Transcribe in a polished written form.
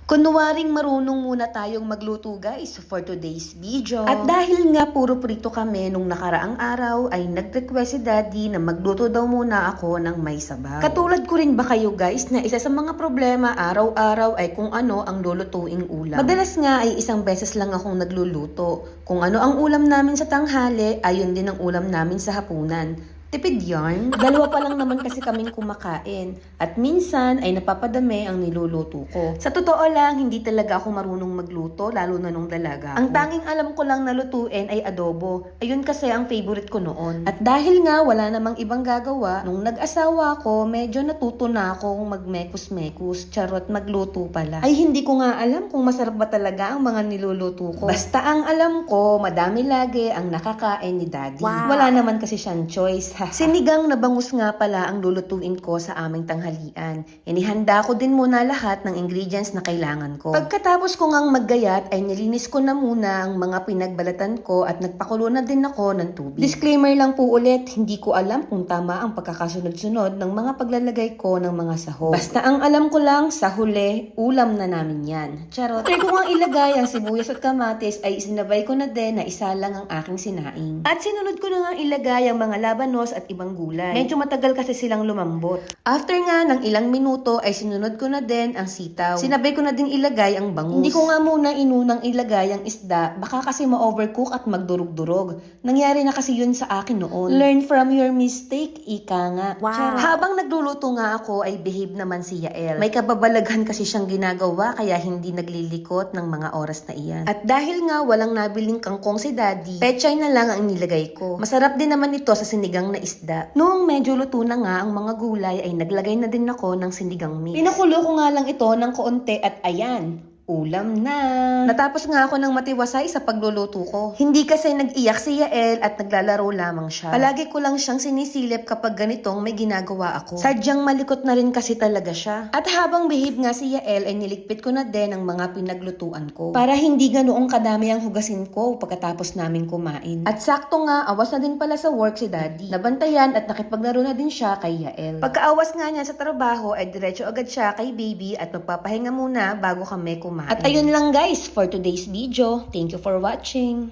Kunwaring marunong muna tayong magluto guys for today's video. At dahil nga puro prito kami nung nakaraang araw ay nag-request si daddy na magluto daw muna ako ng may sabaw. Katulad ko rin ba kayo guys na isa sa mga problema araw-araw ay kung ano ang lulutuing ulam. Madalas nga ay isang beses lang akong nagluluto. Kung ano ang ulam namin sa tanghali, ayun din ang ulam namin sa hapunan. Tipid yarn. Dalawa pa lang naman kasi kaming kumakain. At minsan ay napapadami ang niluluto ko. Sa totoo lang, hindi talaga ako marunong magluto, lalo na nung dalaga ako. Ang tanging alam ko lang na lutuin ay adobo. Ayun kasi ang favorite ko noon. At dahil nga wala namang ibang gagawa, nung nag-asawa ko, medyo natuto na akong magmekus-mekus. Charot, magluto pala. Ay hindi ko nga alam kung masarap ba talaga ang mga niluluto ko. Basta ang alam ko, madami lagi ang nakakain ni daddy. Wow. Wala naman kasi siyang choice. Sinigang na bangus nga pala ang lulutuin ko sa aming tanghalian. Inihanda ko din muna lahat ng ingredients na kailangan ko. Pagkatapos ko ngang maggayat ay nilinis ko na muna ang mga pinagbalatan ko at nagpakulo na din ako ng tubig. Disclaimer lang po ulit, hindi ko alam kung tama ang pagkakasunod-sunod ng mga paglalagay ko ng mga sahog. Basta ang alam ko lang, sa huli, ulam na namin yan. Charot. Try ko ngang ilagay ang sibuyas at kamatis ay isinabay ko na din na isa lang ang aking sinaing. At sinunod ko na ngang ilagay ang mga labanos at ibang gulay. Medyo matagal kasi silang lumambot. After nga ng ilang minuto ay sinunod ko na din ang sitaw. Sinabay ko na din ilagay ang bangus. Hindi ko nga muna inunang ilagay ang isda, baka kasi ma-overcook at magdurog-durog. Nangyari na kasi yun sa akin noon. Learn from your mistake, ika nga. Wow. Habang nagluluto nga ako ay behave naman si Yael. May kababalaghan kasi siyang ginagawa kaya hindi naglilikot ng mga oras na iyan. At dahil nga walang nabiling kangkong si daddy, pechay na lang ang nilagay ko. Masarap din naman ito sa sinigang na isda. Noong medyo luto na nga ang mga gulay ay naglagay na din ako ng sinigang mix. Pinakulo ko nga lang ito ng kaunti at ayan, ulam na. Natapos nga ako ng matiwasay sa pagluluto ko. Hindi kasi nag-iyak si Yael at naglalaro lamang siya. Palagi ko lang siyang sinisilip kapag ganitong may ginagawa ako. Sadyang malikot na rin kasi talaga siya. At habang behave nga si Yael ay niligpit ko na din ang mga pinaglutuan ko. Para hindi ganoong kadami ang hugasin ko pagkatapos namin kumain. At sakto nga, awas na din pala sa work si daddy. Nabantayan at nakipaglaro na din siya kay Yael. Pagkaawas nga niya sa trabaho ay diretso agad siya kay baby at magpapahinga muna bago kami kumain. At ayun lang guys for today's video. Thank you for watching.